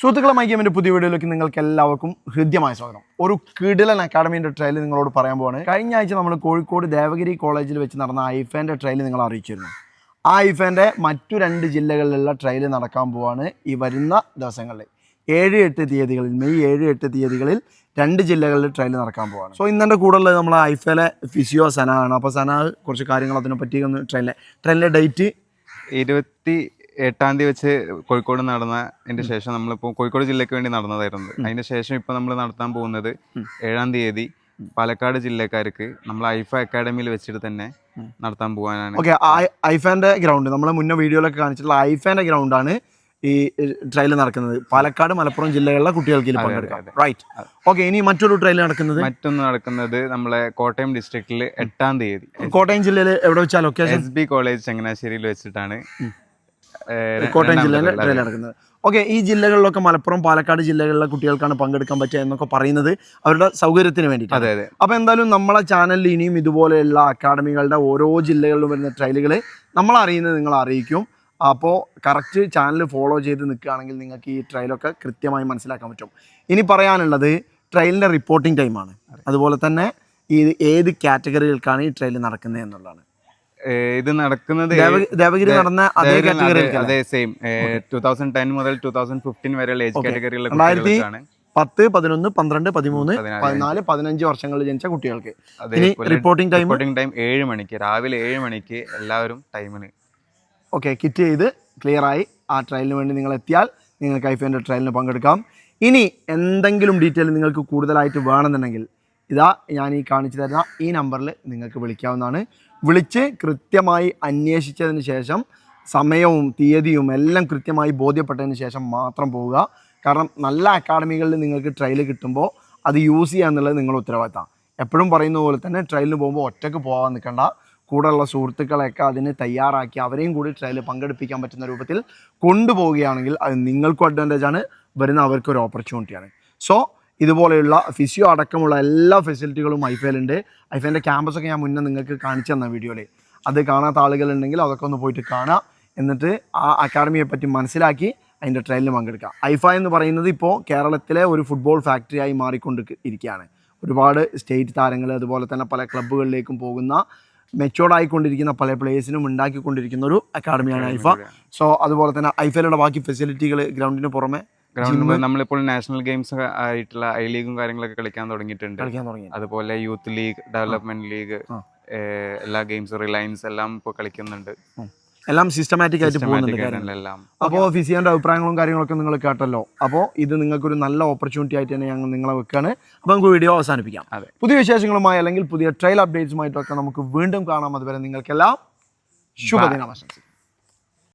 സുഹൃത്തുക്കളെ മൈഗെയിമിൻ്റെ പുതിയ വീഡിയോയിലേക്ക് നിങ്ങൾക്ക് എല്ലാവർക്കും ഹൃദ്യമായ സ്വാഗതം. ഒരു കിടിലൻ അക്കാഡമിൻ്റെ ട്രയൽ നിങ്ങളോട് പറയാൻ പോവാണ്. കഴിഞ്ഞ ആഴ്ച നമ്മൾ കോഴിക്കോട് ദേവഗിരി കോളേജിൽ വെച്ച് നടന്ന ഐഫേൻ്റെ ട്രയൽ നിങ്ങൾ അറിയിച്ചിരുന്നു. ആ ഐഫേൻ്റെ മറ്റു 2 ജില്ലകളിലുള്ള ട്രയൽ നടക്കാൻ പോവാണ് ഈ വരുന്ന ദിവസങ്ങളിൽ. 7-8 തീയതികളിൽ, മെയ് 7-8 തീയതികളിൽ 2 ജില്ലകളിൽ ട്രയൽ നടക്കാൻ പോവാണ്. സോ ഇന്നെൻ്റെ കൂടെ ഉള്ളത് നമ്മളെ ഐഫേലെ ഫിസിയോ സന ആണ്. അപ്പോൾ സന കുറച്ച് കാര്യങ്ങൾ അതിനെ പറ്റി ഒന്ന് ട്രയലിൻ്റെ ഡേറ്റ് 28-ാം തീയതി വെച്ച് കോഴിക്കോട് നടന്നതിൻ്റെ ശേഷം നമ്മളിപ്പോൾ കോഴിക്കോട് ജില്ലയ്ക്ക് വേണ്ടി നടന്നതായിരുന്നു. അതിന് ശേഷം ഇപ്പോൾ നമ്മൾ നടത്താൻ പോകുന്നത് 7-ാം തീയതി പാലക്കാട് ജില്ലക്കാർക്ക് നമ്മൾ ഐഫ അക്കാഡമിയിൽ വെച്ചിട്ട് തന്നെ നടത്താൻ പോകാനാണ്. ഓക്കെ, ഐഫാൻ്റെ ഗ്രൗണ്ട് നമ്മൾ മുന്നേ വീഡിയോയിലൊക്കെ കാണിച്ചിട്ടുള്ള ഐഫാൻ്റെ ഗ്രൗണ്ടാണ് ഈ ട്രയൽ നടക്കുന്നത്. പാലക്കാട്, മലപ്പുറം ജില്ലകളിലെ കുട്ടികൾക്ക് പങ്കെടുക്കാം. റൈറ്റ്. ഓക്കെ, ഇനി മറ്റൊരു ട്രയൽ നടക്കുന്നത് നമ്മളെ കോട്ടയം ഡിസ്ട്രിക്റ്റിൽ 8-ാം തീയതി കോട്ടയം ജില്ലയിൽ എവിടെ വെച്ചാൽ ലൊക്കേഷൻ SB കോളേജ് ചങ്ങനാശ്ശേരിയിൽ വെച്ചിട്ടാണ് കോട്ടയം ജില്ലയിലെ ട്രയൽ നടക്കുന്നത്. ഓക്കെ, ഈ ജില്ലകളിലൊക്കെ മലപ്പുറം, പാലക്കാട് ജില്ലകളിലെ കുട്ടികൾക്കാണ് പങ്കെടുക്കാൻ പറ്റുക എന്നൊക്കെ പറയുന്നത് അവരുടെ സൗകര്യത്തിന് വേണ്ടിയിട്ട്. അതെ അതെ. അപ്പോൾ എന്തായാലും നമ്മളെ ചാനലിൽ ഇനിയും ഇതുപോലെയുള്ള അക്കാഡമികളുടെ ഓരോ ജില്ലകളിലും വരുന്ന ട്രയലുകൾ നമ്മൾ അറിയുന്നത് നിങ്ങൾ അറിയിക്കും. അപ്പോൾ കറക്റ്റ് ചാനൽ ഫോളോ ചെയ്ത് നിൽക്കുകയാണെങ്കിൽ നിങ്ങൾക്ക് ഈ ട്രയലൊക്കെ കൃത്യമായി മനസ്സിലാക്കാൻ പറ്റും. ഇനി പറയാനുള്ളത് ട്രയലിൻ്റെ റിപ്പോർട്ടിംഗ് ടൈമാണ്. അതുപോലെ തന്നെ ഏത് കാറ്റഗറികൾക്കാണ് ഈ ട്രയൽ നടക്കുന്നത് എന്നുള്ളതാണ്. ഇത് നടക്കുന്നത് ദേവഗിരി നടന്ന അതേ കാറ്റഗറി, അതേ സെയിം 2010 മുതൽ 2015 വരെയുള്ള ഏജ് കാറ്റഗറിയിലുള്ള 10, 11, 12, 13, 14, 15 വർഷങ്ങളിൽ ജനിച്ച കുട്ടികൾക്ക്. റിപ്പോർട്ടിംഗ് ടൈം 7 മണിക്ക്, രാവിലെ 7 മണിക്ക് എല്ലാവരും ടൈമിന്. ഓക്കെ, കിറ്റ് ചെയ്ത് ക്ലിയറായി ആ ട്രയലിന് വേണ്ടി നിങ്ങൾ എത്തിയാൽ നിങ്ങൾക്ക് ഐഫേൻ്റെ ട്രയലിന് പങ്കെടുക്കാം. ഇനി എന്തെങ്കിലും ഡീറ്റെയിൽ നിങ്ങൾക്ക് കൂടുതലായിട്ട് വേണമെന്നുണ്ടെങ്കിൽ ഇതാ ഞാൻ ഈ കാണിച്ചു തരുന്ന ഈ നമ്പറിൽ നിങ്ങൾക്ക് വിളിക്കാവുന്നതാണ്. വിളിച്ച് കൃത്യമായി അന്വേഷിച്ചതിന് ശേഷം സമയവും തീയതിയും എല്ലാം കൃത്യമായി ബോധ്യപ്പെട്ടതിന് ശേഷം മാത്രം പോവുക. കാരണം നല്ല അക്കാഡമികളിൽ നിങ്ങൾക്ക് ട്രയൽ കിട്ടുമ്പോൾ അത് യൂസ് ചെയ്യുക എന്നുള്ളത് നിങ്ങളുടെ ഉത്തരവാദിത്തമാണ്. എപ്പോഴും പറയുന്ന പോലെ തന്നെ ട്രയലിന് പോകുമ്പോൾ ഒറ്റയ്ക്ക് പോകാൻ നിൽക്കേണ്ട. കൂടെയുള്ള സുഹൃത്തുക്കളെയൊക്കെ അതിന് തയ്യാറാക്കി അവരെയും കൂടി ട്രയൽ പങ്കെടുപ്പിക്കാൻ പറ്റുന്ന രൂപത്തിൽ കൊണ്ടുപോവുകയാണെങ്കിൽ അത് നിങ്ങൾക്കും അഡ്വാൻറ്റേജാണ്, വരുന്ന അവർക്കൊരു ഓപ്പർച്യൂണിറ്റിയാണ്. സോ ഇതുപോലെയുള്ള ഫിസിയോ അടക്കമുള്ള എല്ലാ ഫെസിലിറ്റികളും ഐഫേലുണ്ട്. ഐഫേൻ്റെ ക്യാമ്പസൊക്കെ ഞാൻ മുന്നേ നിങ്ങൾക്ക് കാണിച്ചു തന്ന വീഡിയോയിൽ അത് കാണാത്ത ആളുകളുണ്ടെങ്കിൽ അതൊക്കെ ഒന്ന് പോയിട്ട് കാണുക. എന്നിട്ട് ആ അക്കാഡമിയെ പറ്റി മനസ്സിലാക്കി അതിൻ്റെ ട്രയലിന് പങ്കെടുക്കുക. ഐഫ എന്ന് പറയുന്നത് ഇപ്പോൾ കേരളത്തിലെ ഒരു ഫുട്ബോൾ ഫാക്ടറിയായി മാറിക്കൊണ്ട് ഇരിക്കുകയാണ്. ഒരുപാട് സ്റ്റേറ്റ് താരങ്ങൾ അതുപോലെ തന്നെ പല ക്ലബ്ബുകളിലേക്കും പോകുന്ന മെച്ചോർഡ് ആയിക്കൊണ്ടിരിക്കുന്ന പല പ്ലേയേഴ്സിനും ഉണ്ടാക്കിക്കൊണ്ടിരിക്കുന്ന ഒരു അക്കാഡമിയാണ് ഐഫ. സോ അതുപോലെ തന്നെ ഐഫയിലുള്ള ബാക്കി ഫെസിലിറ്റികൾ ഗ്രൗണ്ടിന് പുറമെ നമ്മളിപ്പോൾ നാഷണൽ ഗെയിംസ് ആയിട്ടുള്ള ഐ ലീഗും കാര്യങ്ങളൊക്കെ കളിക്കാൻ തുടങ്ങിയിട്ടുണ്ട്. അതുപോലെ യൂത്ത് ലീഗ്, ഡെവലപ്മെന്റ് ലീഗ്, എല്ലാ ഗെയിംസും റിലയൻസ് എല്ലാം ഇപ്പോൾ കളിക്കുന്നുണ്ട്. എല്ലാം സിസ്റ്റമാറ്റിക് ആയിട്ട് പോകുന്നുണ്ട്. അപ്പോൾ ഫിസിയോന്റെ അഭിപ്രായങ്ങളും കാര്യങ്ങളൊക്കെ നിങ്ങൾ കേട്ടല്ലോ. അപ്പോൾ ഇത് നിങ്ങൾക്കൊരു നല്ല ഓപ്പർച്യൂണിറ്റി ആയിട്ട് തന്നെ ഞങ്ങൾ നിങ്ങളെ വെക്കുകയാണ്. അപ്പോൾ നമുക്ക് വീഡിയോ അവസാനിപ്പിക്കാം. പുതിയ വിശേഷങ്ങളുമായി അല്ലെങ്കിൽ പുതിയ ട്രയൽ അപ്ഡേറ്റ്സുമായിട്ടൊക്കെ നമുക്ക് വീണ്ടും കാണാം. അതുവരെ നിങ്ങൾക്കെല്ലാം ശുഭദിനം ആശംസിക്കുന്നു.